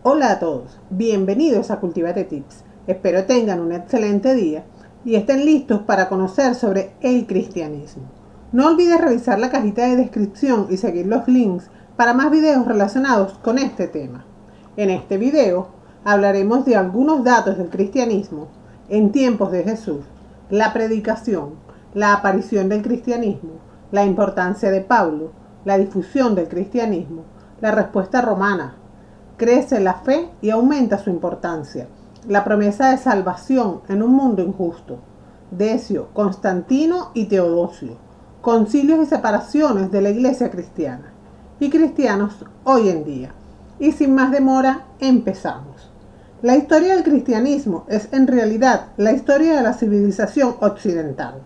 Hola a todos, bienvenidos a Cultivate Tips. Espero tengan un excelente día y estén listos para conocer sobre el cristianismo. No olvides revisar la cajita de descripción y seguir los links para más videos relacionados con este tema. En este video hablaremos de algunos datos del cristianismo en tiempos de Jesús, la predicación, la aparición del cristianismo, la importancia de Pablo, la difusión del cristianismo, la respuesta romana. Crece la fe y aumenta su importancia. La promesa de salvación en un mundo injusto. Decio, Constantino y Teodosio. Concilios y separaciones de la iglesia cristiana. Y cristianos hoy en día. Y sin más demora, empezamos. La historia del cristianismo es en realidad la historia de la civilización occidental.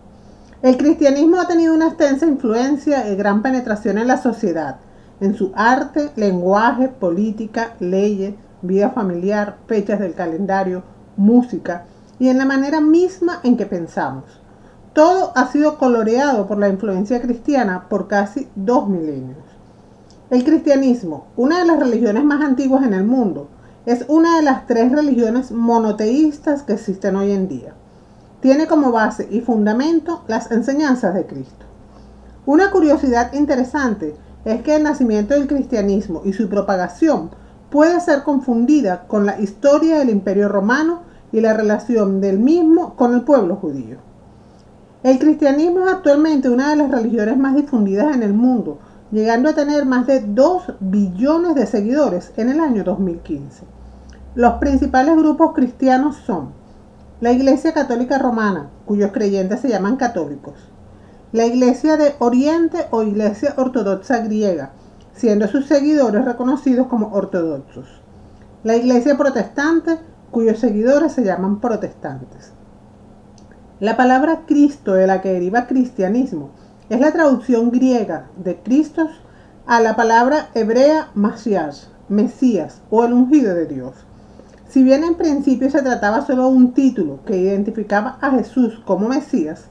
El cristianismo ha tenido una extensa influencia y gran penetración en la sociedad, en su arte, lenguaje, política, leyes, vida familiar, fechas del calendario, música y en la manera misma en que pensamos. Todo ha sido coloreado por la influencia cristiana por casi 2 milenios. El cristianismo, una de las religiones más antiguas en el mundo, es una de las 3 religiones monoteístas que existen hoy en día. Tiene como base y fundamento las enseñanzas de Cristo. Una curiosidad interesante es que el nacimiento del cristianismo y su propagación puede ser confundida con la historia del Imperio Romano y la relación del mismo con el pueblo judío. El cristianismo es actualmente una de las religiones más difundidas en el mundo, llegando a tener más de 2 billones de seguidores en el año 2015. Los principales grupos cristianos son la Iglesia Católica Romana, cuyos creyentes se llaman católicos; la Iglesia de Oriente o Iglesia Ortodoxa griega, siendo sus seguidores reconocidos como ortodoxos; la Iglesia Protestante, cuyos seguidores se llaman protestantes. La palabra Cristo, de la que deriva cristianismo, es la traducción griega de Christos a la palabra hebrea Masías, Mesías o el ungido de Dios. Si bien en principio se trataba solo de un título que identificaba a Jesús como Mesías,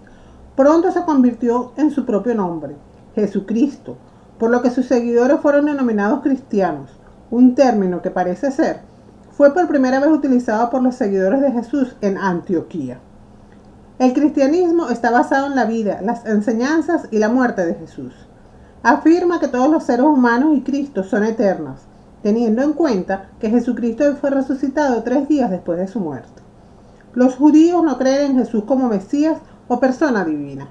pronto se convirtió en su propio nombre, Jesucristo, por lo que sus seguidores fueron denominados cristianos, un término que parece ser fue por primera vez utilizado por los seguidores de Jesús en Antioquía. El cristianismo está basado en la vida, las enseñanzas y la muerte de Jesús. Afirma que todos los seres humanos y Cristo son eternos, teniendo en cuenta que Jesucristo fue resucitado 3 días después de su muerte. Los judíos no creen en Jesús como Mesías o persona divina.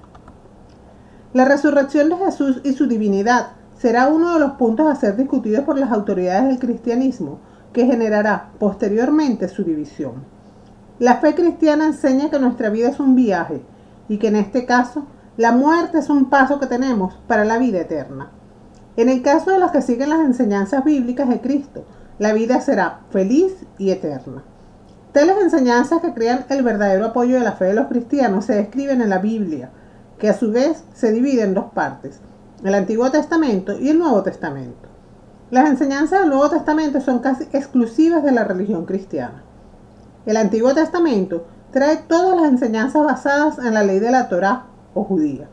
La resurrección de Jesús y su divinidad será uno de los puntos a ser discutidos por las autoridades del cristianismo, que generará posteriormente su división. La fe cristiana enseña que nuestra vida es un viaje y que en este caso la muerte es un paso que tenemos para la vida eterna. En el caso de los que siguen las enseñanzas bíblicas de Cristo, la vida será feliz y eterna. Tales enseñanzas, que crean el verdadero apoyo de la fe de los cristianos, se describen en la Biblia, que a su vez se divide en 2 partes, el Antiguo Testamento y el Nuevo Testamento. Las enseñanzas del Nuevo Testamento son casi exclusivas de la religión cristiana. El Antiguo Testamento trae todas las enseñanzas basadas en la ley de la Torá o judía.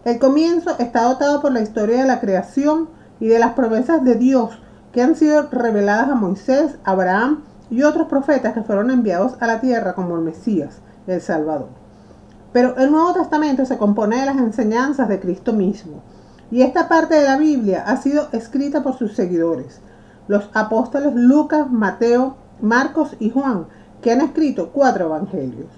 El comienzo está dotado por la historia de la creación y de las promesas de Dios que han sido reveladas a Moisés, Abraham y otros profetas que fueron enviados a la tierra como el Mesías, el Salvador. Pero el Nuevo Testamento se compone de las enseñanzas de Cristo mismo, y esta parte de la Biblia ha sido escrita por sus seguidores, los apóstoles Lucas, Mateo, Marcos y Juan, que han escrito 4 evangelios.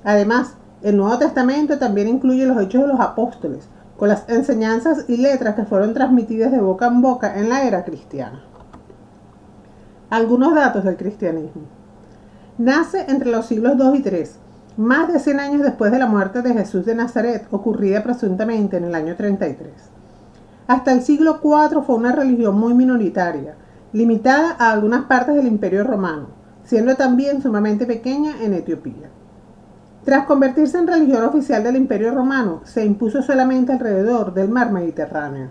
Además, el Nuevo Testamento también incluye los Hechos de los Apóstoles, con las enseñanzas y letras que fueron transmitidas de boca en boca en la era cristiana. Algunos datos del cristianismo. Nace entre los siglos 2 y 3, más de 100 años después de la muerte de Jesús de Nazaret, ocurrida presuntamente en el año 33. Hasta el siglo IV fue una religión muy minoritaria, limitada a algunas partes del Imperio Romano, siendo también sumamente pequeña en Etiopía. Tras convertirse en religión oficial del Imperio Romano, se impuso solamente alrededor del mar Mediterráneo.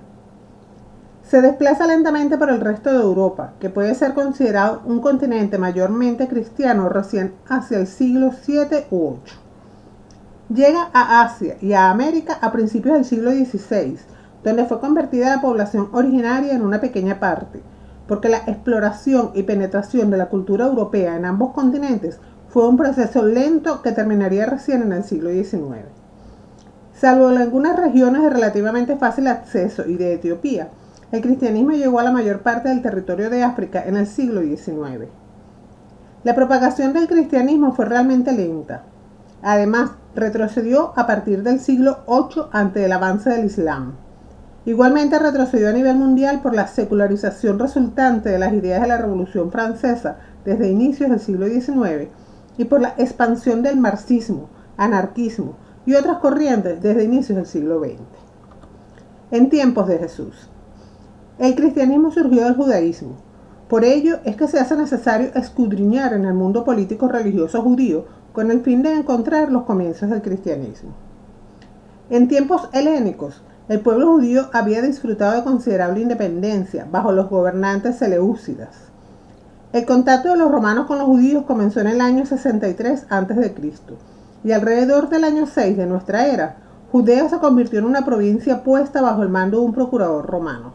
Se desplaza lentamente por el resto de Europa, que puede ser considerado un continente mayormente cristiano recién hacia el siglo VII u VIII. Llega a Asia y a América a principios del siglo XVI, donde fue convertida la población originaria en una pequeña parte, porque la exploración y penetración de la cultura europea en ambos continentes fue un proceso lento que terminaría recién en el siglo XIX. Salvo en algunas regiones de relativamente fácil acceso y de Etiopía, el cristianismo llegó a la mayor parte del territorio de África en el siglo XIX. La propagación del cristianismo fue realmente lenta. Además, retrocedió a partir del siglo VIII ante el avance del Islam. Igualmente retrocedió a nivel mundial por la secularización resultante de las ideas de la Revolución Francesa desde inicios del siglo XIX y por la expansión del marxismo, anarquismo y otras corrientes desde inicios del siglo XX. En tiempos de Jesús, el cristianismo surgió del judaísmo. Por ello es que se hace necesario escudriñar en el mundo político religioso judío con el fin de encontrar los comienzos del cristianismo. En tiempos helénicos, el pueblo judío había disfrutado de considerable independencia bajo los gobernantes seleucidas. El contacto de los romanos con los judíos comenzó en el año 63 a.C. y alrededor del año 6 de nuestra era, Judea se convirtió en una provincia puesta bajo el mando de un procurador romano.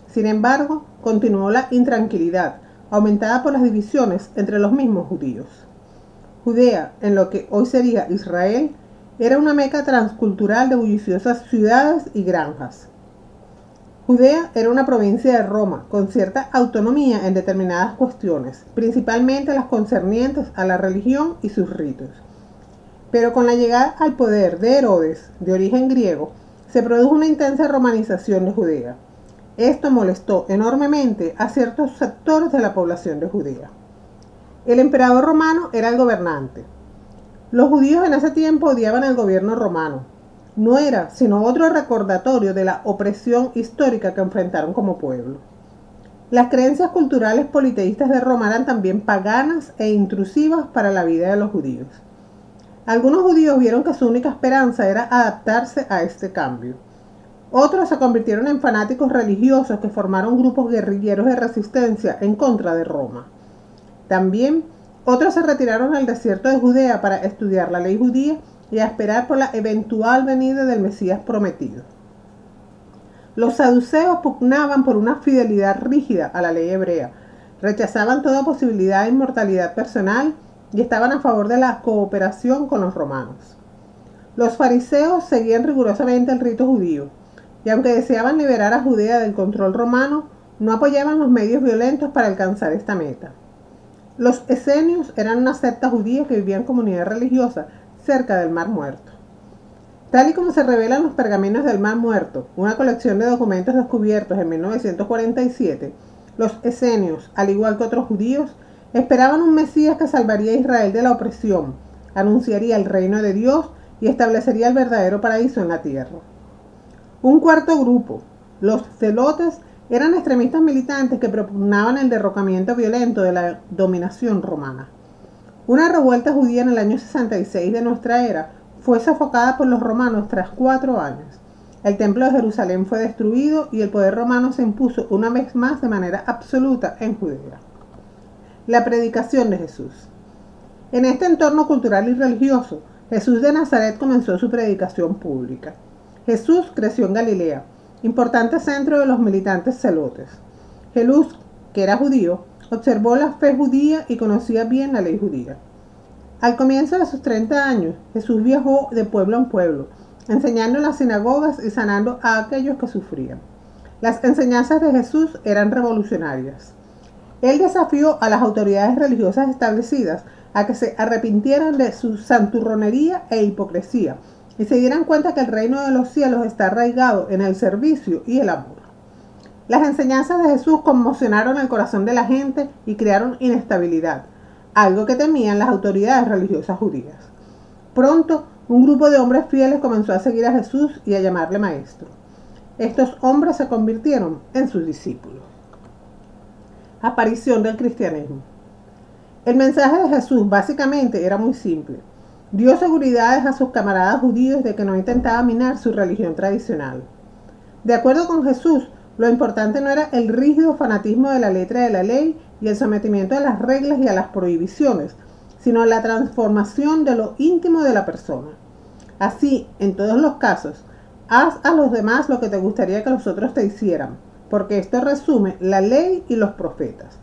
Sin embargo, continuó la intranquilidad, aumentada por las divisiones entre los mismos judíos. Judea, en lo que hoy sería Israel, era una meca transcultural de bulliciosas ciudades y granjas. Judea era una provincia de Roma, con cierta autonomía en determinadas cuestiones, principalmente las concernientes a la religión y sus ritos. Pero con la llegada al poder de Herodes, de origen griego, se produjo una intensa romanización de Judea. Esto molestó enormemente a ciertos sectores de la población de Judea. El emperador romano era el gobernante. Los judíos en ese tiempo odiaban el gobierno romano. No era sino otro recordatorio de la opresión histórica que enfrentaron como pueblo. Las creencias culturales politeístas de Roma eran también paganas e intrusivas para la vida de los judíos. Algunos judíos vieron que su única esperanza era adaptarse a este cambio. Otros se convirtieron en fanáticos religiosos que formaron grupos guerrilleros de resistencia en contra de Roma. También otros se retiraron al desierto de Judea para estudiar la ley judía y a esperar por la eventual venida del Mesías prometido. Los saduceos pugnaban por una fidelidad rígida a la ley hebrea, rechazaban toda posibilidad de inmortalidad personal y estaban a favor de la cooperación con los romanos. Los fariseos seguían rigurosamente el rito judío, y aunque deseaban liberar a Judea del control romano, no apoyaban los medios violentos para alcanzar esta meta. Los esenios eran una secta judía que vivía en comunidad religiosa cerca del Mar Muerto. Tal y como se revela en los pergaminos del Mar Muerto, una colección de documentos descubiertos en 1947, los esenios, al igual que otros judíos, esperaban un Mesías que salvaría a Israel de la opresión, anunciaría el reino de Dios y establecería el verdadero paraíso en la tierra. Un cuarto grupo, los zelotes, eran extremistas militantes que propugnaban el derrocamiento violento de la dominación romana. Una revuelta judía en el año 66 de nuestra era fue sofocada por los romanos tras 4 años. El templo de Jerusalén fue destruido y el poder romano se impuso una vez más de manera absoluta en Judea. La predicación de Jesús. En este entorno cultural y religioso, Jesús de Nazaret comenzó su predicación pública. Jesús creció en Galilea, importante centro de los militantes zelotes. Jesús, que era judío, observó la fe judía y conocía bien la ley judía. Al comienzo de sus 30 años, Jesús viajó de pueblo en pueblo, enseñando en las sinagogas y sanando a aquellos que sufrían. Las enseñanzas de Jesús eran revolucionarias. Él desafió a las autoridades religiosas establecidas a que se arrepintieran de su santurronería e hipocresía y se dieran cuenta que el reino de los cielos está arraigado en el servicio y el amor. Las enseñanzas de Jesús conmocionaron el corazón de la gente y crearon inestabilidad, algo que temían las autoridades religiosas judías. Pronto, un grupo de hombres fieles comenzó a seguir a Jesús y a llamarle maestro. Estos hombres se convirtieron en sus discípulos. Aparición del cristianismo. El mensaje de Jesús básicamente era muy simple. Dio seguridades a sus camaradas judíos de que no intentaba minar su religión tradicional. De acuerdo con Jesús, lo importante no era el rígido fanatismo de la letra de la ley y el sometimiento a las reglas y a las prohibiciones, sino la transformación de lo íntimo de la persona. Así, en todos los casos, haz a los demás lo que te gustaría que los otros te hicieran. porque esto resume la ley y los profetas.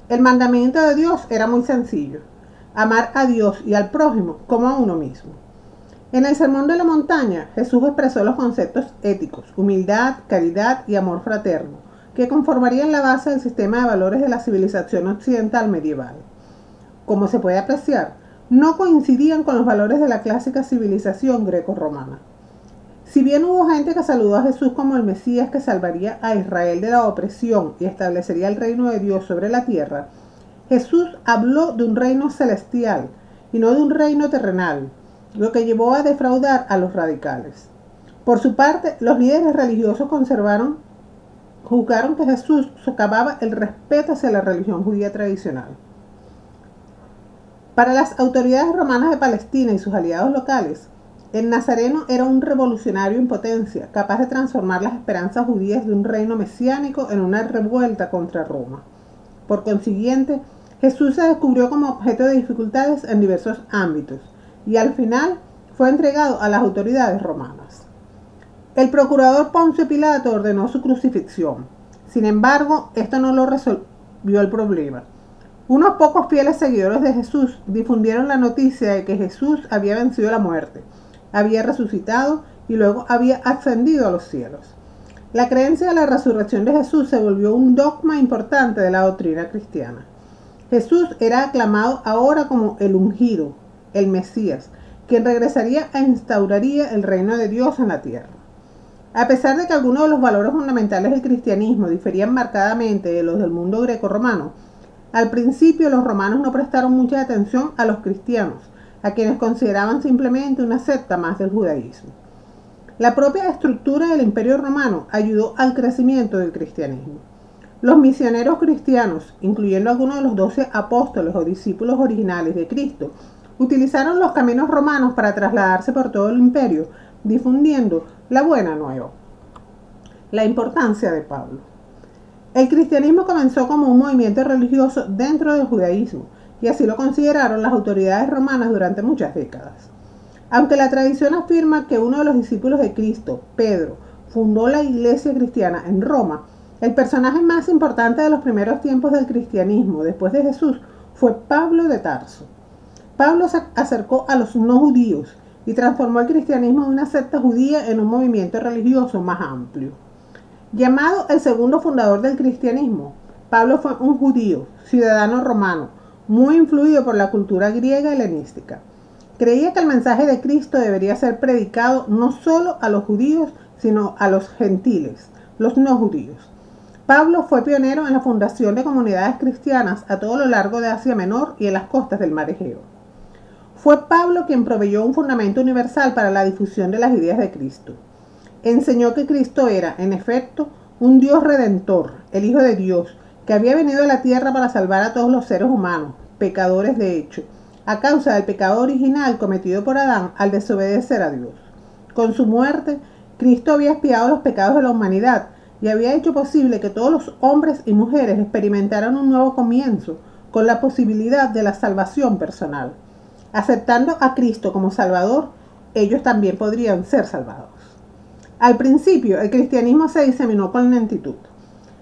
El mandamiento de Dios era muy sencillo: amar a Dios y al prójimo como a uno mismo. En el Sermón de la Montaña, Jesús expresó los conceptos éticos: humildad, caridad y amor fraterno, que conformarían la base del sistema de valores de la civilización occidental medieval. Como se puede apreciar, no coincidían con los valores de la clásica civilización greco-romana. Si bien hubo gente que saludó a Jesús como el Mesías que salvaría a Israel de la opresión y establecería el reino de Dios sobre la tierra, Jesús habló de un reino celestial y no de un reino terrenal, lo que llevó a defraudar a los radicales. Por su parte, los líderes religiosos juzgaron que Jesús socavaba el respeto hacia la religión judía tradicional. Para las autoridades romanas de Palestina y sus aliados locales, el nazareno era un revolucionario en potencia, capaz de transformar las esperanzas judías de un reino mesiánico en una revuelta contra Roma. Por consiguiente, Jesús se descubrió como objeto de dificultades en diversos ámbitos y al final fue entregado a las autoridades romanas. El procurador Poncio Pilato ordenó su crucifixión. Sin embargo, esto no lo resolvió el problema. Unos pocos fieles seguidores de Jesús difundieron la noticia de que Jesús había vencido la muerte, había resucitado y luego había ascendido a los cielos. La creencia de la resurrección de Jesús se volvió un dogma importante de la doctrina cristiana. Jesús era aclamado ahora como el ungido, el Mesías, quien regresaría e instauraría el reino de Dios en la tierra. A pesar de que algunos de los valores fundamentales del cristianismo diferían marcadamente de los del mundo grecorromano, al principio los romanos no prestaron mucha atención a los cristianos, a quienes consideraban simplemente una secta más del judaísmo. La propia estructura del Imperio Romano ayudó al crecimiento del cristianismo. Los misioneros cristianos, incluyendo algunos de los 12 apóstoles o discípulos originales de Cristo, utilizaron los caminos romanos para trasladarse por todo el imperio, difundiendo la buena nueva. La importancia de Pablo. El cristianismo comenzó como un movimiento religioso dentro del judaísmo, y así lo consideraron las autoridades romanas durante muchas décadas. Aunque la tradición afirma que uno de los discípulos de Cristo, Pedro, fundó la iglesia cristiana en Roma, el personaje más importante de los primeros tiempos del cristianismo, después de Jesús, fue Pablo de Tarso. Pablo se acercó a los no judíos y transformó el cristianismo de una secta judía en un movimiento religioso más amplio. Llamado el segundo fundador del cristianismo, Pablo fue un judío, ciudadano romano, muy influido por la cultura griega helenística. Creía que el mensaje de Cristo debería ser predicado no solo a los judíos, sino a los gentiles, los no judíos. Pablo fue pionero en la fundación de comunidades cristianas a todo lo largo de Asia Menor y en las costas del Mar Egeo. Fue Pablo quien proveyó un fundamento universal para la difusión de las ideas de Cristo. Enseñó que Cristo era, en efecto, un Dios redentor, el Hijo de Dios, que había venido a la tierra para salvar a todos los seres humanos, pecadores de hecho, a causa del pecado original cometido por Adán al desobedecer a Dios. Con su muerte, Cristo había expiado los pecados de la humanidad y había hecho posible que todos los hombres y mujeres experimentaran un nuevo comienzo con la posibilidad de la salvación personal. Aceptando a Cristo como Salvador, ellos también podrían ser salvados. Al principio, el cristianismo se diseminó con lentitud.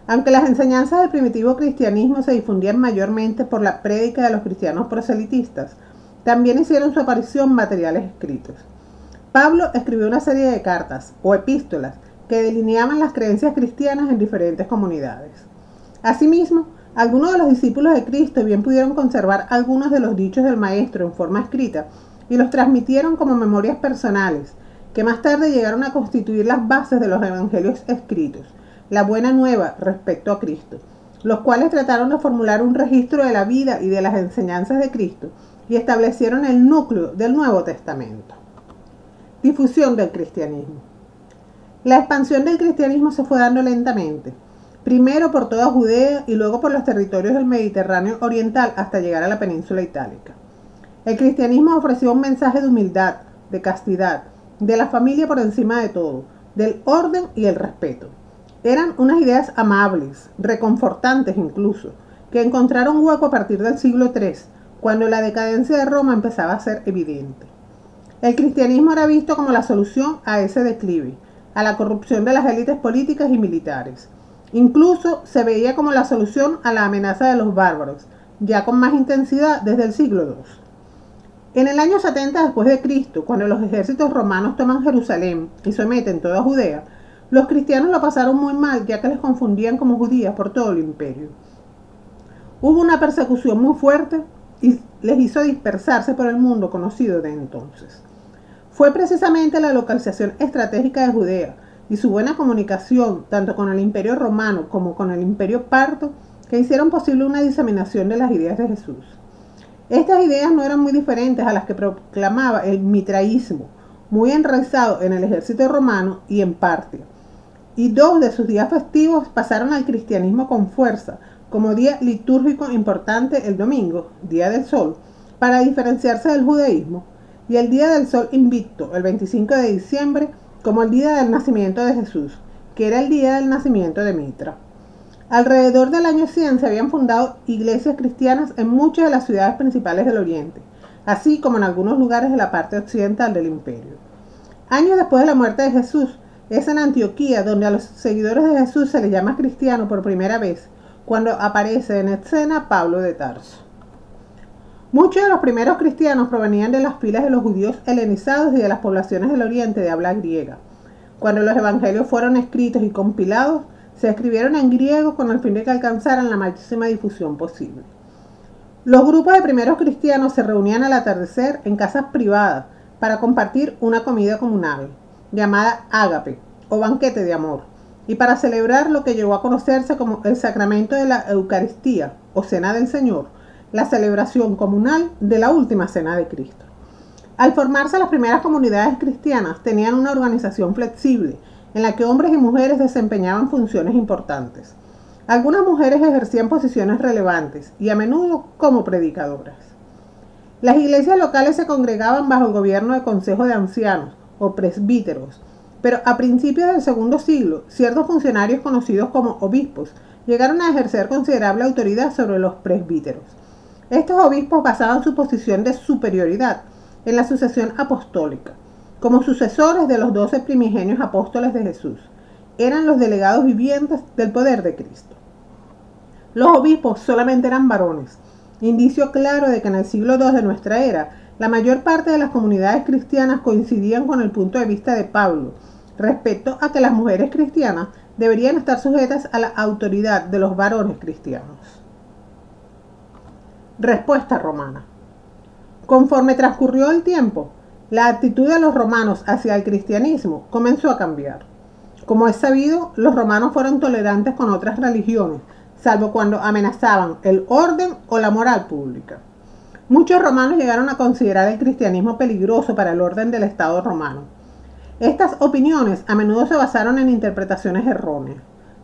Aunque las enseñanzas del primitivo cristianismo se difundían mayormente por la prédica de los cristianos proselitistas, también hicieron su aparición materiales escritos. Pablo escribió una serie de cartas o epístolas que delineaban las creencias cristianas en diferentes comunidades. Asimismo, algunos de los discípulos de Cristo bien pudieron conservar algunos de los dichos del Maestro en forma escrita y los transmitieron como memorias personales, que más tarde llegaron a constituir las bases de los evangelios escritos, la buena nueva respecto a Cristo, los cuales trataron de formular un registro de la vida y de las enseñanzas de Cristo y establecieron el núcleo del Nuevo Testamento. Difusión del cristianismo. La expansión del cristianismo se fue dando lentamente, primero por toda Judea y luego por los territorios del Mediterráneo oriental hasta llegar a la península itálica. El cristianismo ofreció un mensaje de humildad, de castidad, de la familia por encima de todo, del orden y el respeto. Eran unas ideas amables, reconfortantes incluso, que encontraron hueco a partir del siglo III, cuando la decadencia de Roma empezaba a ser evidente. El cristianismo era visto como la solución a ese declive, a la corrupción de las élites políticas y militares. Incluso se veía como la solución a la amenaza de los bárbaros, ya con más intensidad desde el siglo II. En el año 70 después de Cristo, cuando los ejércitos romanos toman Jerusalén y someten toda Judea, los cristianos lo pasaron muy mal, ya que les confundían como judías por todo el imperio. Hubo una persecución muy fuerte y les hizo dispersarse por el mundo conocido de entonces. Fue precisamente la localización estratégica de Judea y su buena comunicación tanto con el imperio romano como con el imperio parto que hicieron posible una diseminación de las ideas de Jesús. Estas ideas no eran muy diferentes a las que proclamaba el mitraísmo, muy enraizado en el ejército romano y en Partia. Y dos de sus días festivos pasaron al cristianismo con fuerza, como día litúrgico importante el domingo, Día del Sol, para diferenciarse del judaísmo, y el Día del Sol Invicto, el 25 de diciembre, como el día del nacimiento de Jesús, que era el día del nacimiento de Mitra. Alrededor del año 100 se habían fundado iglesias cristianas en muchas de las ciudades principales del Oriente, así como en algunos lugares de la parte occidental del imperio. Años después de la muerte de Jesús, es en Antioquía donde a los seguidores de Jesús se les llama cristiano por primera vez, cuando aparece en escena Pablo de Tarso. Muchos de los primeros cristianos provenían de las filas de los judíos helenizados y de las poblaciones del Oriente de habla griega. Cuando los evangelios fueron escritos y compilados, se escribieron en griego con el fin de que alcanzaran la máxima difusión posible. Los grupos de primeros cristianos se reunían al atardecer en casas privadas para compartir una comida comunal, llamada ágape o banquete de amor, y para celebrar lo que llegó a conocerse como el sacramento de la Eucaristía o Cena del Señor, la celebración comunal de la última cena de Cristo. Al formarse las primeras comunidades cristianas, tenían una organización flexible en la que hombres y mujeres desempeñaban funciones importantes. Algunas mujeres ejercían posiciones relevantes y a menudo como predicadoras. Las iglesias locales se congregaban bajo el gobierno de consejos de ancianos o presbíteros, pero a principios del segundo siglo, ciertos funcionarios conocidos como obispos llegaron a ejercer considerable autoridad sobre los presbíteros. Estos obispos basaban su posición de superioridad en la sucesión apostólica, como sucesores de los 12 primigenios apóstoles de Jesús. Eran los delegados vivientes del poder de Cristo. Los obispos solamente eran varones, indicio claro de que en el siglo II de nuestra era, la mayor parte de las comunidades cristianas coincidían con el punto de vista de Pablo respecto a que las mujeres cristianas deberían estar sujetas a la autoridad de los varones cristianos. Respuesta romana. Conforme transcurrió el tiempo, la actitud de los romanos hacia el cristianismo comenzó a cambiar. Como es sabido, los romanos fueron tolerantes con otras religiones, salvo cuando amenazaban el orden o la moral pública. Muchos romanos llegaron a considerar el cristianismo peligroso para el orden del Estado romano. Estas opiniones a menudo se basaron en interpretaciones erróneas.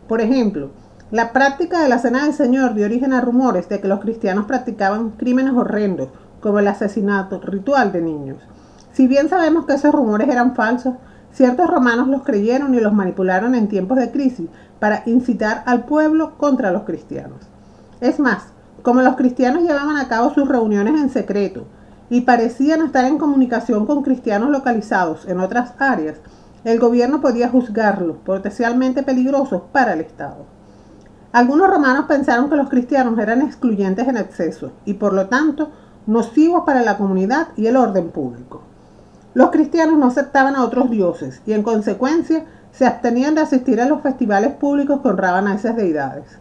Por ejemplo, la práctica de la Cena del Señor dio origen a rumores de que los cristianos practicaban crímenes horrendos, como el asesinato ritual de niños. Si bien sabemos que esos rumores eran falsos, ciertos romanos los creyeron y los manipularon en tiempos de crisis para incitar al pueblo contra los cristianos. Es más, como los cristianos llevaban a cabo sus reuniones en secreto y parecían estar en comunicación con cristianos localizados en otras áreas, el gobierno podía juzgarlos potencialmente peligrosos para el Estado. Algunos romanos pensaron que los cristianos eran excluyentes en exceso y por lo tanto nocivos para la comunidad y el orden público. Los cristianos no aceptaban a otros dioses y en consecuencia se abstenían de asistir a los festivales públicos que honraban a esas deidades.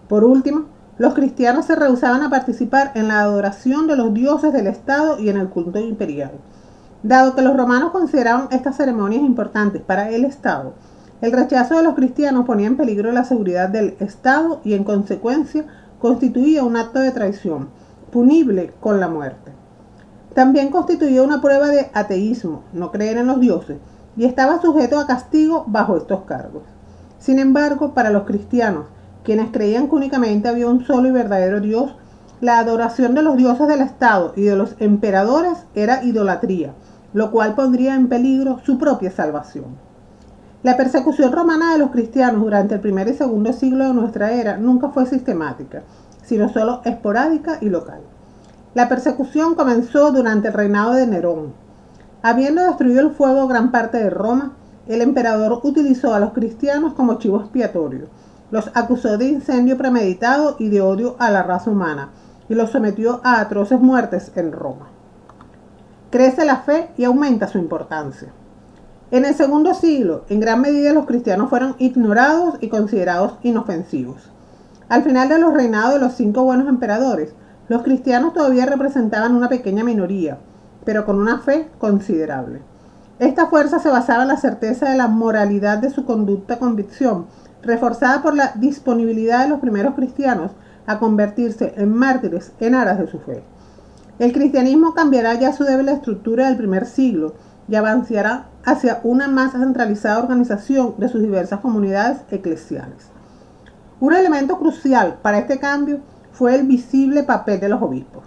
Por último, los cristianos se rehusaban a participar en la adoración de los dioses del Estado y en el culto imperial. Dado que los romanos consideraban estas ceremonias importantes para el Estado, el rechazo de los cristianos ponía en peligro la seguridad del Estado y en consecuencia constituía un acto de traición, punible con la muerte. También constituía una prueba de ateísmo, no creer en los dioses, y estaba sujeto a castigo bajo estos cargos. Sin embargo, para los cristianos, quienes creían que únicamente había un solo y verdadero Dios, la adoración de los dioses del Estado y de los emperadores era idolatría, lo cual pondría en peligro su propia salvación. La persecución romana de los cristianos durante el primer y segundo siglo de nuestra era nunca fue sistemática, sino solo esporádica y local. La persecución comenzó durante el reinado de Nerón. Habiendo destruido el fuego gran parte de Roma, el emperador utilizó a los cristianos como chivo expiatorio, los acusó de incendio premeditado y de odio a la raza humana, y los sometió a atroces muertes en Roma. Crece la fe y aumenta su importancia. En el segundo siglo, en gran medida los cristianos fueron ignorados y considerados inofensivos. Al final de los reinados de los 5 buenos emperadores, los cristianos todavía representaban una pequeña minoría, pero con una fe considerable. Esta fuerza se basaba en la certeza de la moralidad de su convicción, reforzada por la disponibilidad de los primeros cristianos a convertirse en mártires en aras de su fe. El cristianismo cambiará ya su débil estructura del primer siglo y avanzará hacia una más centralizada organización de sus diversas comunidades eclesiales. Un elemento crucial para este cambio fue el visible papel de los obispos.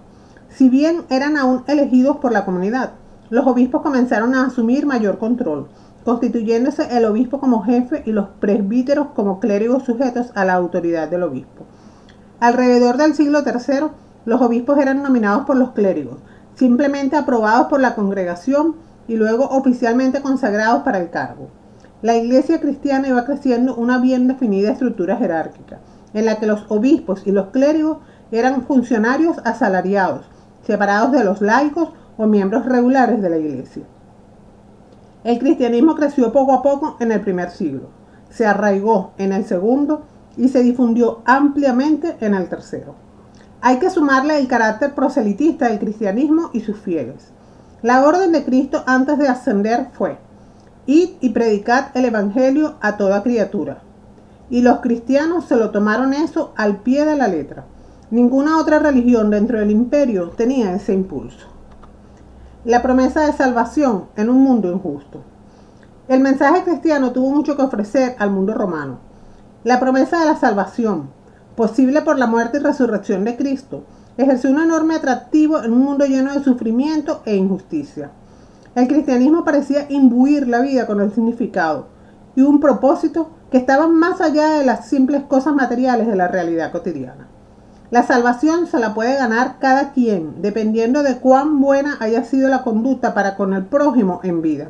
Si bien eran aún elegidos por la comunidad, los obispos comenzaron a asumir mayor control, constituyéndose el obispo como jefe y los presbíteros como clérigos sujetos a la autoridad del obispo. Alrededor del siglo III, los obispos eran nominados por los clérigos, simplemente aprobados por la congregación y luego oficialmente consagrados para el cargo. La Iglesia cristiana iba creciendo una bien definida estructura jerárquica, en la que los obispos y los clérigos eran funcionarios asalariados, separados de los laicos o miembros regulares de la Iglesia. El cristianismo creció poco a poco en el primer siglo, se arraigó en el segundo y se difundió ampliamente en el tercero. Hay que sumarle el carácter proselitista del cristianismo y sus fieles. La orden de Cristo antes de ascender fue: id y predicad el evangelio a toda criatura. Y los cristianos se lo tomaron eso al pie de la letra. Ninguna otra religión dentro del imperio tenía ese impulso. La promesa de salvación en un mundo injusto. El mensaje cristiano tuvo mucho que ofrecer al mundo romano. La promesa de la salvación, posible por la muerte y resurrección de Cristo, ejerció un enorme atractivo en un mundo lleno de sufrimiento e injusticia. El cristianismo parecía imbuir la vida con el significado y un propósito que estaban más allá de las simples cosas materiales de la realidad cotidiana. La salvación se la puede ganar cada quien, dependiendo de cuán buena haya sido la conducta para con el prójimo en vida.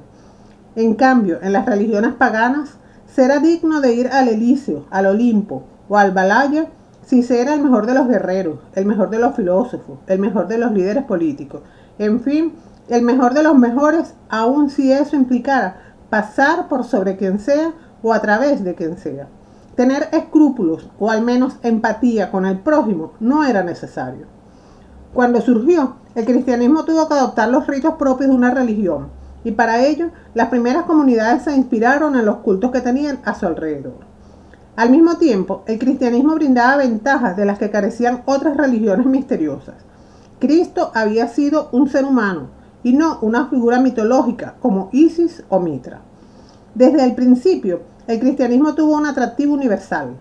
En cambio, en las religiones paganas, será digno de ir al Elíseo, al Olimpo o al Valhalla si se era el mejor de los guerreros, el mejor de los filósofos, el mejor de los líderes políticos, en fin, el mejor de los mejores, aun si eso implicara pasar por sobre quien sea o a través de quien sea. Tener escrúpulos o al menos empatía con el prójimo no era necesario. Cuando surgió, el cristianismo tuvo que adoptar los ritos propios de una religión y para ello las primeras comunidades se inspiraron en los cultos que tenían a su alrededor. Al mismo tiempo, el cristianismo brindaba ventajas de las que carecían otras religiones misteriosas. Cristo había sido un ser humano y no una figura mitológica como Isis o Mitra. Desde el principio, el cristianismo tuvo un atractivo universal.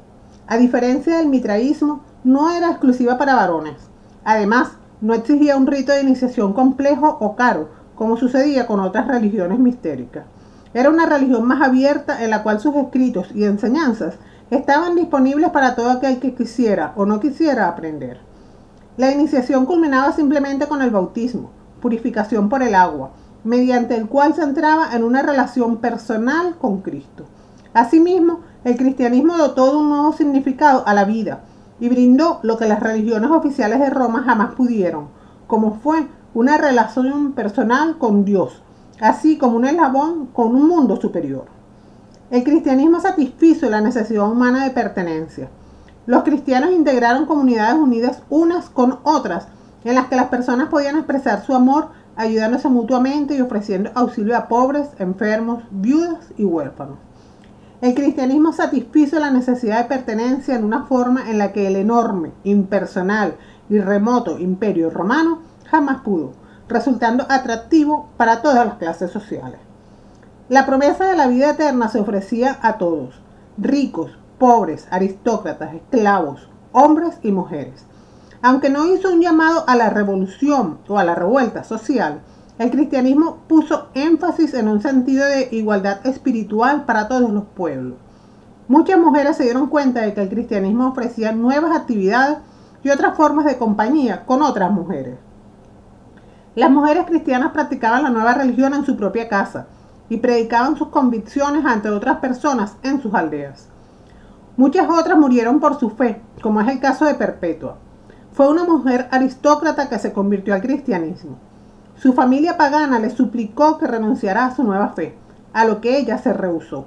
A diferencia del mitraísmo, no era exclusiva para varones. Además, no exigía un rito de iniciación complejo o caro, como sucedía con otras religiones mistéricas. Era una religión más abierta en la cual sus escritos y enseñanzas estaban disponibles para todo aquel que quisiera o no quisiera aprender. La iniciación culminaba simplemente con el bautismo, purificación por el agua, mediante el cual se entraba en una relación personal con Cristo. Asimismo, el cristianismo dotó de un nuevo significado a la vida y brindó lo que las religiones oficiales de Roma jamás pudieron, como fue una relación personal con Dios, así como un eslabón con un mundo superior. El cristianismo satisfizo la necesidad humana de pertenencia. Los cristianos integraron comunidades unidas unas con otras, en las que las personas podían expresar su amor ayudándose mutuamente y ofreciendo auxilio a pobres, enfermos, viudas y huérfanos. El cristianismo satisfizo la necesidad de pertenencia en una forma en la que el enorme, impersonal y remoto imperio romano jamás pudo, resultando atractivo para todas las clases sociales. La promesa de la vida eterna se ofrecía a todos, ricos, pobres, aristócratas, esclavos, hombres y mujeres. Aunque no hizo un llamado a la revolución o a la revuelta social, el cristianismo puso énfasis en un sentido de igualdad espiritual para todos los pueblos. Muchas mujeres se dieron cuenta de que el cristianismo ofrecía nuevas actividades y otras formas de compañía con otras mujeres. Las mujeres cristianas practicaban la nueva religión en su propia casa y predicaban sus convicciones ante otras personas en sus aldeas. Muchas otras murieron por su fe, como es el caso de Perpetua. Fue una mujer aristócrata que se convirtió al cristianismo. Su familia pagana le suplicó que renunciara a su nueva fe, a lo que ella se rehusó.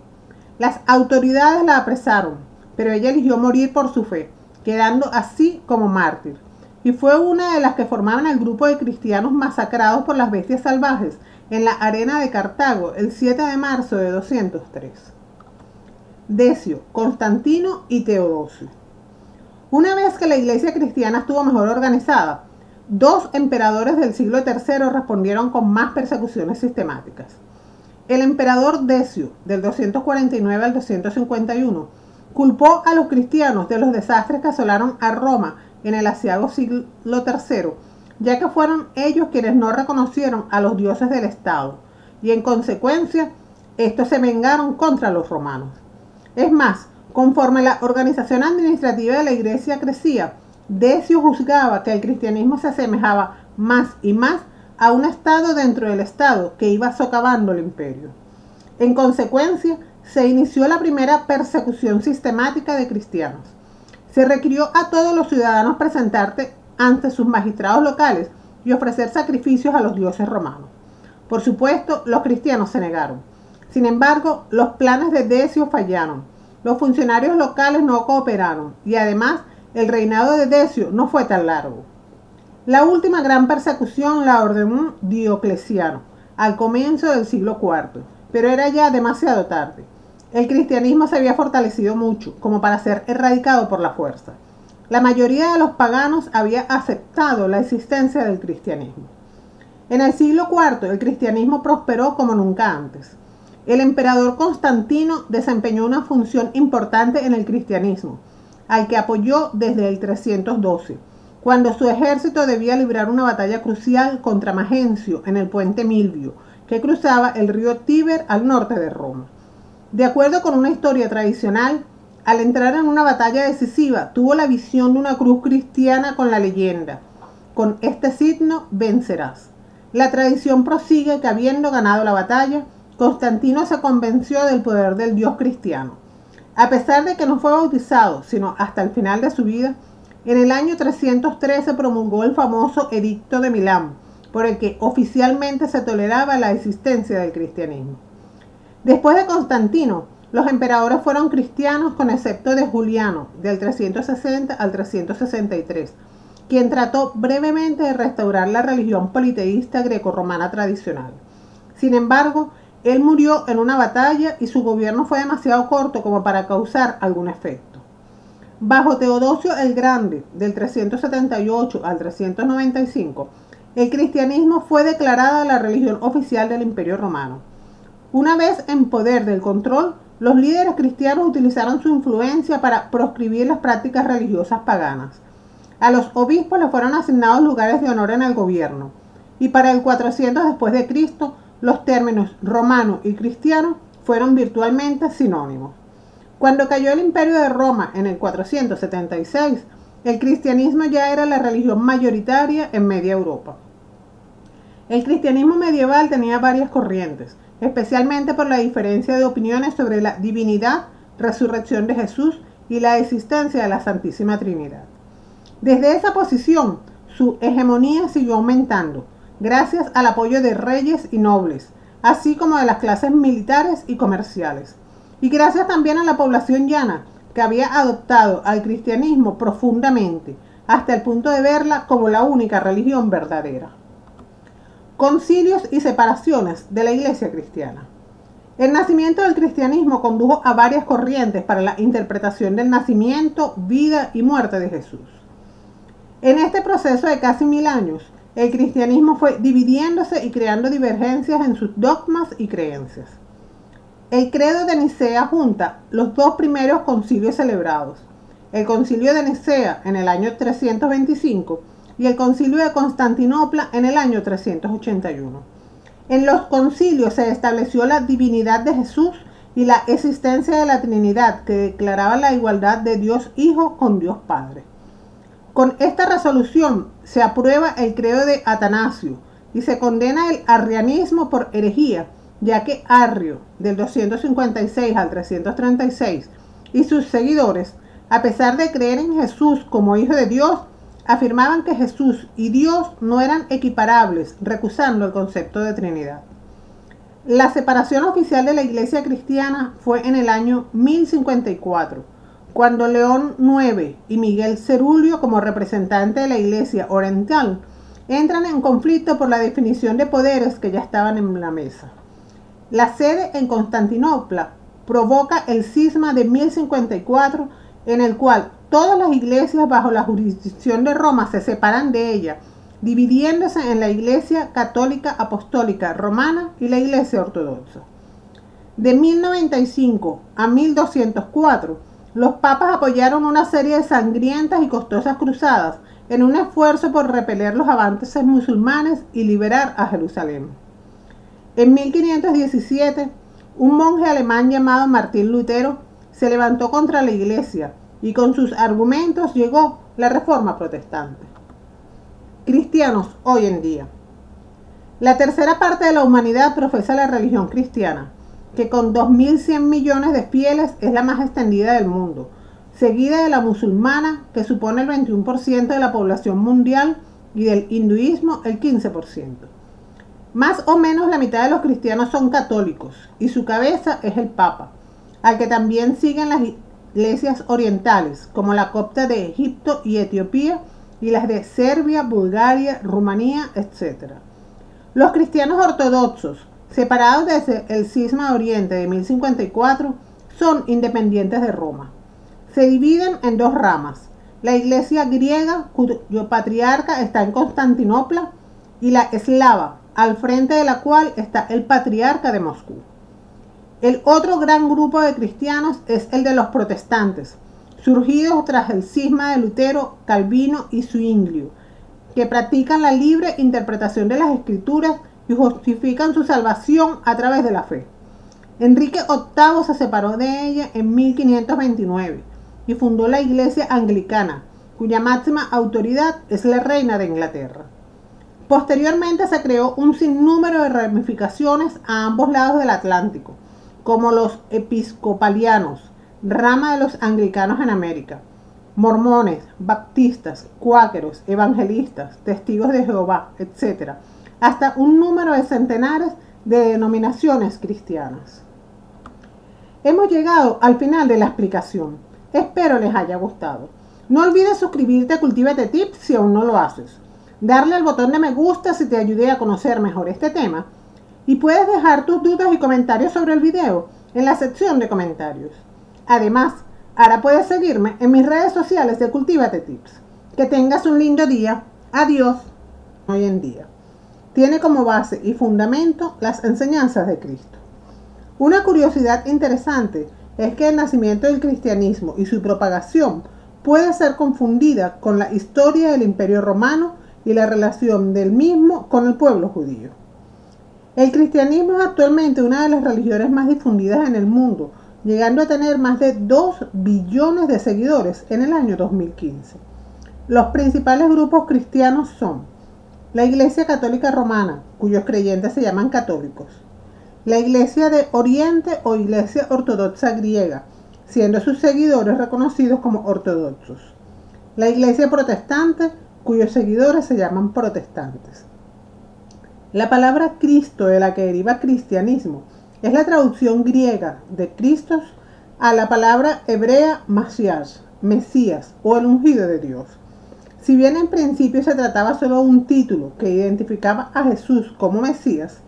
Las autoridades la apresaron, pero ella eligió morir por su fe, quedando así como mártir. Y fue una de las que formaban el grupo de cristianos masacrados por las bestias salvajes en la arena de Cartago el 7 de marzo de 203. Decio, Constantino y Teodosio. Una vez que la iglesia cristiana estuvo mejor organizada, dos emperadores del siglo III respondieron con más persecuciones sistemáticas. El emperador Decio, del 249 al 251, culpó a los cristianos de los desastres que asolaron a Roma en el aciago siglo III, ya que fueron ellos quienes no reconocieron a los dioses del Estado, y en consecuencia, estos se vengaron contra los romanos. Es más, conforme la organización administrativa de la iglesia crecía, Decio juzgaba que el cristianismo se asemejaba más y más a un estado dentro del estado que iba socavando el imperio. En consecuencia, se inició la primera persecución sistemática de cristianos. Se requirió a todos los ciudadanos presentarse ante sus magistrados locales y ofrecer sacrificios a los dioses romanos. Por supuesto, los cristianos se negaron. Sin embargo, los planes de Decio fallaron. Los funcionarios locales no cooperaron y además el reinado de Decio no fue tan largo. La última gran persecución la ordenó Diocleciano al comienzo del siglo IV, pero era ya demasiado tarde. El cristianismo se había fortalecido mucho como para ser erradicado por la fuerza. La mayoría de los paganos había aceptado la existencia del cristianismo. En el siglo IV el cristianismo prosperó como nunca antes. El emperador Constantino desempeñó una función importante en el cristianismo, al que apoyó desde el 312, cuando su ejército debía librar una batalla crucial contra Magencio en el puente Milvio, que cruzaba el río Tíber al norte de Roma. De acuerdo con una historia tradicional, al entrar en una batalla decisiva, tuvo la visión de una cruz cristiana con la leyenda: con este signo vencerás. La tradición prosigue que habiendo ganado la batalla, Constantino se convenció del poder del Dios cristiano. A pesar de que no fue bautizado, sino hasta el final de su vida, en el año 313 promulgó el famoso Edicto de Milán, por el que oficialmente se toleraba la existencia del cristianismo. Después de Constantino, los emperadores fueron cristianos con excepto de Juliano, del 360 al 363, quien trató brevemente de restaurar la religión politeísta grecorromana tradicional. Sin embargo, él murió en una batalla y su gobierno fue demasiado corto como para causar algún efecto. Bajo Teodosio el Grande, del 378 al 395, el cristianismo fue declarada la religión oficial del Imperio Romano. Una vez en poder del control, los líderes cristianos utilizaron su influencia para proscribir las prácticas religiosas paganas. A los obispos les fueron asignados lugares de honor en el gobierno, y para el 400 después de Cristo, los términos romano y cristiano fueron virtualmente sinónimos. Cuando cayó el Imperio de Roma en el 476, el cristianismo ya era la religión mayoritaria en media Europa. El cristianismo medieval tenía varias corrientes, especialmente por la diferencia de opiniones sobre la divinidad, resurrección de Jesús y la existencia de la Santísima Trinidad. Desde esa posición, su hegemonía siguió aumentando, gracias al apoyo de reyes y nobles, así como de las clases militares y comerciales, y gracias también a la población llana, que había adoptado al cristianismo profundamente, hasta el punto de verla como la única religión verdadera. Concilios y separaciones de la Iglesia cristiana. El nacimiento del cristianismo condujo a varias corrientes para la interpretación del nacimiento, vida y muerte de Jesús. En este proceso de casi 1000 años, el cristianismo fue dividiéndose y creando divergencias en sus dogmas y creencias. El credo de Nicea junta los dos primeros concilios celebrados, el concilio de Nicea en el año 325 y el concilio de Constantinopla en el año 381. En los concilios se estableció la divinidad de Jesús y la existencia de la Trinidad, que declaraba la igualdad de Dios Hijo con Dios Padre. Con esta resolución se aprueba el credo de Atanasio y se condena el arrianismo por herejía, ya que Arrio, del 256 al 336, y sus seguidores, a pesar de creer en Jesús como Hijo de Dios, afirmaban que Jesús y Dios no eran equiparables, recusando el concepto de Trinidad. La separación oficial de la Iglesia cristiana fue en el año 1054, cuando León IX y Miguel Cerulio, como representante de la Iglesia oriental, entran en conflicto por la definición de poderes que ya estaban en la mesa. La sede en Constantinopla provoca el cisma de 1054, en el cual todas las iglesias bajo la jurisdicción de Roma se separan de ella, dividiéndose en la Iglesia Católica Apostólica Romana y la Iglesia Ortodoxa. De 1095 a 1204, los papas apoyaron una serie de sangrientas y costosas cruzadas en un esfuerzo por repeler los avances musulmanes y liberar a Jerusalén. En 1517, un monje alemán llamado Martín Lutero se levantó contra la Iglesia y con sus argumentos llegó la Reforma Protestante. Cristianos hoy en día. La tercera parte de la humanidad profesa la religión cristiana, que con 2.100 millones de fieles es la más extendida del mundo, seguida de la musulmana, que supone el 21% de la población mundial, y del hinduismo el 15%. Más o menos la mitad de los cristianos son católicos, y su cabeza es el Papa, al que también siguen las iglesias orientales, como la copta de Egipto y Etiopía, y las de Serbia, Bulgaria, Rumanía, etc. Los cristianos ortodoxos, separados desde el cisma de Oriente de 1054, son independientes de Roma. Se dividen en dos ramas: la iglesia griega, cuyo patriarca está en Constantinopla, y la eslava, al frente de la cual está el patriarca de Moscú. El otro gran grupo de cristianos es el de los protestantes, surgidos tras el cisma de Lutero, Calvino y Zwinglio, que practican la libre interpretación de las escrituras y justifican su salvación a través de la fe. Enrique VIII se separó de ella en 1529 y fundó la Iglesia Anglicana, cuya máxima autoridad es la reina de Inglaterra. Posteriormente se creó un sinnúmero de ramificaciones a ambos lados del Atlántico, como los episcopalianos, rama de los anglicanos en América, mormones, baptistas, cuáqueros, evangelistas, testigos de Jehová, etc., hasta un número de centenares de denominaciones cristianas. Hemos llegado al final de la explicación. Espero les haya gustado. No olvides suscribirte a Cultívate Tips si aún no lo haces. Darle al botón de me gusta si te ayudé a conocer mejor este tema. Y puedes dejar tus dudas y comentarios sobre el video en la sección de comentarios. Además, ahora puedes seguirme en mis redes sociales de Cultívate Tips. Que tengas un lindo día. Adiós. Hoy en día tiene como base y fundamento las enseñanzas de Cristo. Una curiosidad interesante es que el nacimiento del cristianismo y su propagación puede ser confundida con la historia del Imperio Romano y la relación del mismo con el pueblo judío. El cristianismo es actualmente una de las religiones más difundidas en el mundo, llegando a tener más de 2 billones de seguidores en el año 2015. Los principales grupos cristianos son la Iglesia Católica Romana, cuyos creyentes se llaman católicos; la Iglesia de Oriente o Iglesia Ortodoxa griega, siendo sus seguidores reconocidos como ortodoxos; la Iglesia Protestante, cuyos seguidores se llaman protestantes. La palabra Cristo, de la que deriva cristianismo, es la traducción griega de Christos a la palabra hebrea Masías, Mesías o el ungido de Dios. Si bien en principio se trataba solo de un título que identificaba a Jesús como Mesías,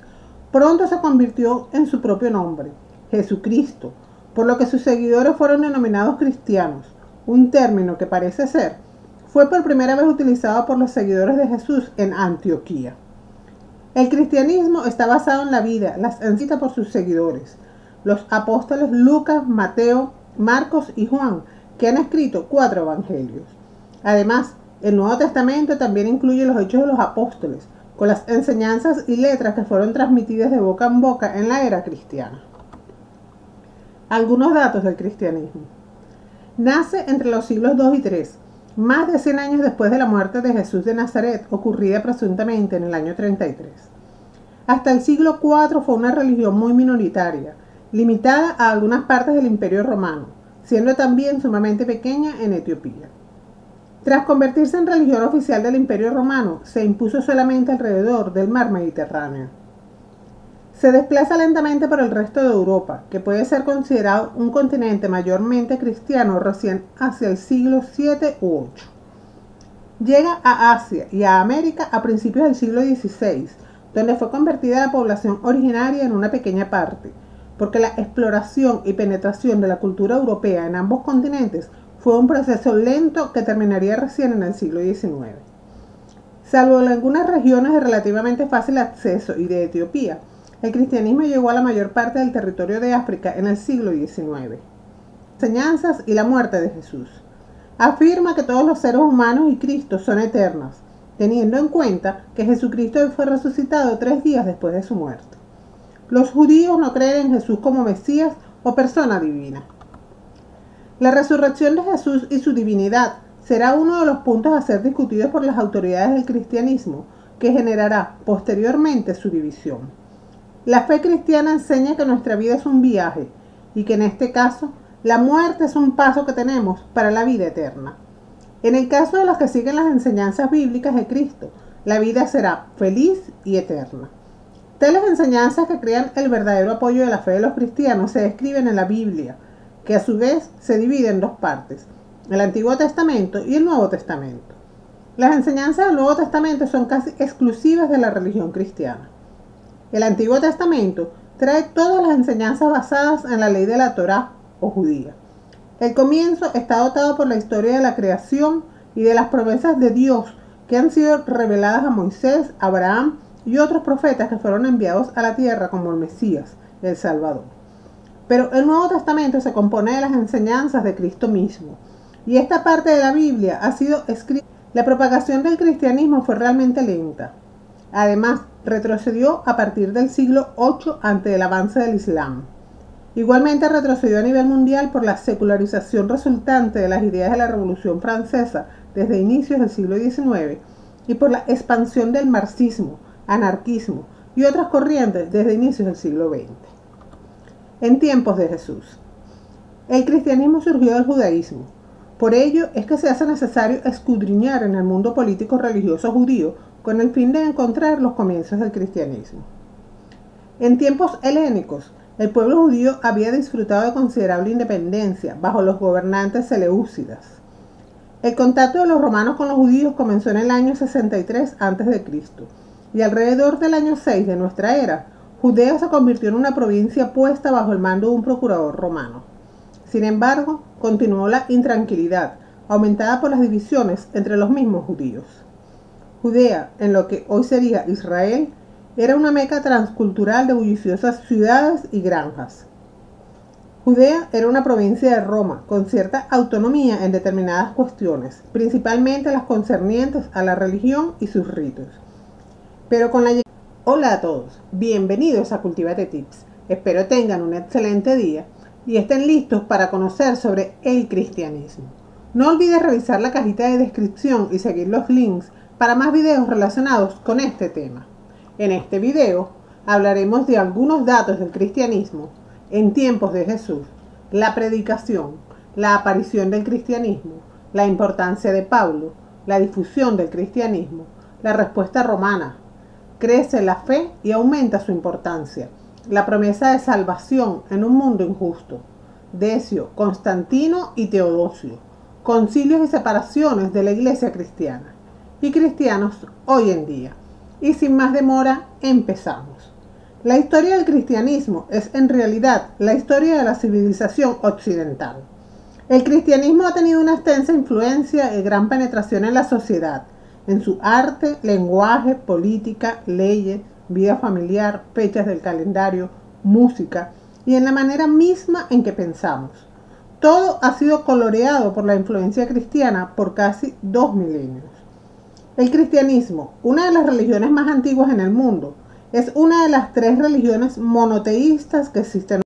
pronto se convirtió en su propio nombre, Jesucristo, por lo que sus seguidores fueron denominados cristianos, un término que parece ser fue por primera vez utilizado por los seguidores de Jesús en Antioquía. El cristianismo está basado en la vida, las enseñanzas por sus seguidores, los apóstoles Lucas, Mateo, Marcos y Juan, que han escrito 4 evangelios. Además, el Nuevo Testamento también incluye los hechos de los apóstoles, con las enseñanzas y letras que fueron transmitidas de boca en boca en la era cristiana. Algunos datos del cristianismo. Nace entre los siglos II y III, más de 100 años después de la muerte de Jesús de Nazaret, ocurrida presuntamente en el año 33. Hasta el siglo IV fue una religión muy minoritaria, limitada a algunas partes del Imperio Romano, siendo también sumamente pequeña en Etiopía. Tras convertirse en religión oficial del Imperio Romano, se impuso solamente alrededor del mar Mediterráneo. Se desplaza lentamente por el resto de Europa, que puede ser considerado un continente mayormente cristiano recién hacia el siglo VII u VIII. Llega a Asia y a América a principios del siglo XVI, donde fue convertida la población originaria en una pequeña parte, porque la exploración y penetración de la cultura europea en ambos continentes fue un proceso lento que terminaría recién en el siglo XIX. Salvo en algunas regiones de relativamente fácil acceso y de Etiopía, el cristianismo llegó a la mayor parte del territorio de África en el siglo XIX. Enseñanzas y la muerte de Jesús. Afirma que todos los seres humanos y Cristo son eternos, teniendo en cuenta que Jesucristo fue resucitado 3 días después de su muerte. Los judíos no creen en Jesús como Mesías o persona divina. La resurrección de Jesús y su divinidad será uno de los puntos a ser discutidos por las autoridades del cristianismo, que generará posteriormente su división. La fe cristiana enseña que nuestra vida es un viaje y que en este caso la muerte es un paso que tenemos para la vida eterna. En el caso de los que siguen las enseñanzas bíblicas de Cristo, la vida será feliz y eterna. Tales enseñanzas que crean el verdadero apoyo de la fe de los cristianos se describen en la Biblia, que a su vez se divide en 2 partes, el Antiguo Testamento y el Nuevo Testamento. Las enseñanzas del Nuevo Testamento son casi exclusivas de la religión cristiana. El Antiguo Testamento trae todas las enseñanzas basadas en la ley de la Torá o judía. El comienzo está dotado por la historia de la creación y de las promesas de Dios que han sido reveladas a Moisés, Abraham y otros profetas que fueron enviados a la tierra como el Mesías, el Salvador. Pero el Nuevo Testamento se compone de las enseñanzas de Cristo mismo, y esta parte de la Biblia ha sido escrita. La propagación del cristianismo fue realmente lenta. Además, retrocedió a partir del siglo VIII ante el avance del Islam. Igualmente retrocedió a nivel mundial por la secularización resultante de las ideas de la Revolución Francesa desde inicios del siglo XIX y por la expansión del marxismo, anarquismo y otras corrientes desde inicios del siglo XX. En tiempos de Jesús. El cristianismo surgió del judaísmo. Por ello es que se hace necesario escudriñar en el mundo político religioso judío con el fin de encontrar los comienzos del cristianismo. En tiempos helénicos, el pueblo judío había disfrutado de considerable independencia bajo los gobernantes seleucidas. El contacto de los romanos con los judíos comenzó en el año 63 a.C. y alrededor del año 6 de nuestra era, Judea se convirtió en una provincia puesta bajo el mando de un procurador romano. Sin embargo, continuó la intranquilidad, aumentada por las divisiones entre los mismos judíos. Judea, en lo que hoy sería Israel, era una meca transcultural de bulliciosas ciudades y granjas. Judea era una provincia de Roma, con cierta autonomía en determinadas cuestiones, principalmente las concernientes a la religión y sus ritos. Pero con la Hola a todos, bienvenidos a Cultivate Tips. Espero tengan un excelente día y estén listos para conocer sobre el cristianismo. No olvides revisar la cajita de descripción y seguir los links para más videos relacionados con este tema. En este video hablaremos de algunos datos del cristianismo en tiempos de Jesús, la predicación, la aparición del cristianismo, la importancia de Pablo, la difusión del cristianismo, la respuesta romana, crece la fe y aumenta su importancia, la promesa de salvación en un mundo injusto, Decio, Constantino y Teodosio, concilios y separaciones de la iglesia cristiana y cristianos hoy en día. Y sin más demora, empezamos. La historia del cristianismo es en realidad la historia de la civilización occidental. El cristianismo ha tenido una extensa influencia y gran penetración en la sociedad, en su arte, lenguaje, política, leyes, vida familiar, fechas del calendario, música y en la manera misma en que pensamos. Todo ha sido coloreado por la influencia cristiana por casi 2 milenios. El cristianismo, una de las religiones más antiguas en el mundo, es una de las 3 religiones monoteístas que existen